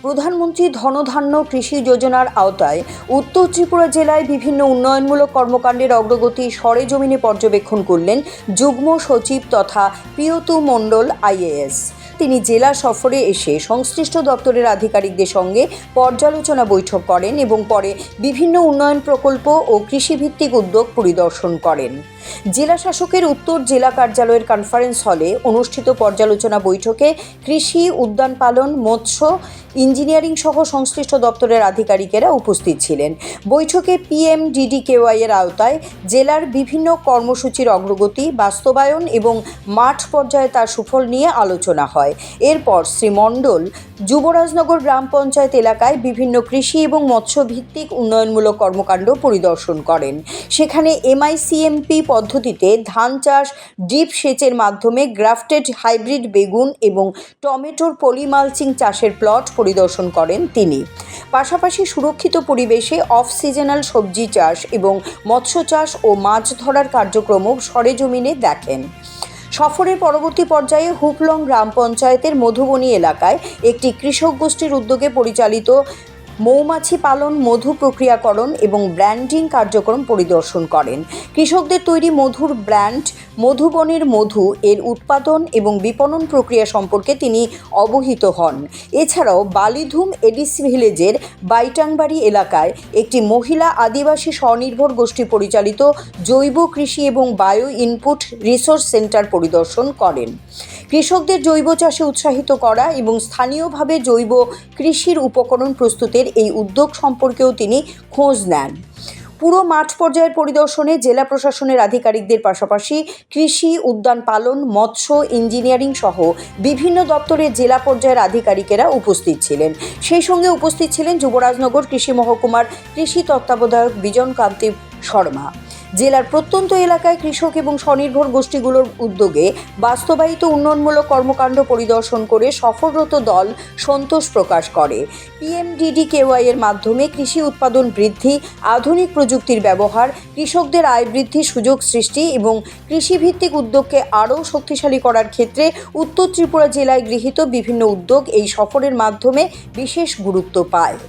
প্রধানমন্ত্রী ধনধান্য কৃষি যোজনার আওতায় উত্তর ত্রিপুরা জেলায় বিভিন্ন উন্নয়নমূলক কর্মকাণ্ডের অগ্রগতি সরেজমিনে পর্যবেক্ষণ করলেন যুগ্ম সচিব তথা পিয়তু মণ্ডল আইএএস। তিনি জেলা সফরে এসে সংশ্লিষ্ট দপ্তরের আধিকারিকদের সঙ্গে পর্যালোচনা বৈঠক করেন এবং পরে বিভিন্ন উন্নয়ন প্রকল্প ও কৃষিভিত্তিক উদ্যোগ পরিদর্শন করেন। জেলা শাসকের উত্তর জেলা কার্যালয়ের কনফারেন্স হলে অনুষ্ঠিত পর্যালোচনা বৈঠকে কৃষি, উদ্যান পালন, মৎস্য, ইঞ্জিনিয়ারিং সহ সংশ্লিষ্ট দপ্তরের আধিকারিকেরা উপস্থিত ছিলেন। বৈঠকে PMDDKY এর আওতায় জেলার বিভিন্ন কর্মসূচির অগ্রগতি, বাস্তবায়ন এবং মাঠ পর্যায়ে তার সুফল নিয়ে আলোচনা হয়। এরপর শ্রী মণ্ডল যুবরাজনগর গ্রাম পঞ্চায়েত এলাকায় বিভিন্ন কৃষি এবং মৎস্যভিত্তিক উন্নয়নমূলক কর্মকাণ্ড পরিদর্শন করেন। সেখানে MICMP পদ্ধতিতে ধান চাষ, ড্রিপ সেচের মাধ্যমে গ্রাফটেড হাইব্রিড বেগুন এবং টমেটোর পলিমালচিং চাষের প্লট পরিদর্শন করেন তিনি। পাশাপাশি সুরক্ষিত পরিবেশে অফ সিজনাল সবজি চাষ এবং মৎস্য চাষ ও মাছ ধরার কার্যক্রমও সরেজমিনে দেখেন। সফরের পরবর্তী পর্যায়ে হুপলং গ্রাম পঞ্চায়েতের মধুবনী এলাকায় একটি কৃষক গোষ্ঠীর উদ্যোগে পরিচালিত মৌমাছি পালন, মধু প্রক্রিয়াকরণ এবং ব্র্যান্ডিং কার্যক্রম পরিদর্শন করেন। কৃষকদের তৈরি মধুর ব্র্যান্ড মধুবনের মধু এর উৎপাদন এবং বিপণন প্রক্রিয়া সম্পর্কে তিনি অবহিত হন। এছাড়াও বালিধুম এডিসি ভিলেজের বাইটাংবাড়ি এলাকায় একটি মহিলা আদিবাসী স্বনির্ভর গোষ্ঠী পরিচালিত জৈব কৃষি এবং বায়ো ইনপুট রিসোর্স সেন্টার পরিদর্শন করেন। কৃষকদের জৈব চাষে উৎসাহিত করা এবং স্থানীয়ভাবে জৈব কৃষির উপকরণ প্রস্তুতের এই উদ্যোগ সম্পর্কেও তিনি খোঁজ নেন। পুরো মাঠ পর্যায়ের পরিদর্শনে জেলা প্রশাসনের আধিকারিকদের পাশাপাশি কৃষি, উদ্যান পালন, মৎস্য, ইঞ্জিনিয়ারিং সহ বিভিন্ন দপ্তরের জেলা পর্যায়ের আধিকারিকেরা উপস্থিত ছিলেন। সেই সঙ্গে উপস্থিত ছিলেন যুবরাজনগর কৃষি মহকুমার কৃষি তত্ত্বাবধায়ক বিজন কান্তি শর্মা। জেলার প্রত্যন্ত এলাকায় কৃষক এবং স্বনির্ভর গোষ্ঠীগুলোর উদ্যোগে বাস্তবায়িত উন্নয়নমূলক কর্মকাণ্ড পরিদর্শন করে সফররত দল সন্তোষ প্রকাশ করে। PMDDKY এর মাধ্যমে কৃষি উৎপাদন বৃদ্ধি, আধুনিক প্রযুক্তির ব্যবহার, কৃষকদের আয় বৃদ্ধির সুযোগ সৃষ্টি এবং কৃষিভিত্তিক উদ্যোগকে আরও শক্তিশালী করার ক্ষেত্রে উত্তর ত্রিপুরা জেলায় গৃহীত বিভিন্ন উদ্যোগ এই সফরের মাধ্যমে বিশেষ গুরুত্ব পায়।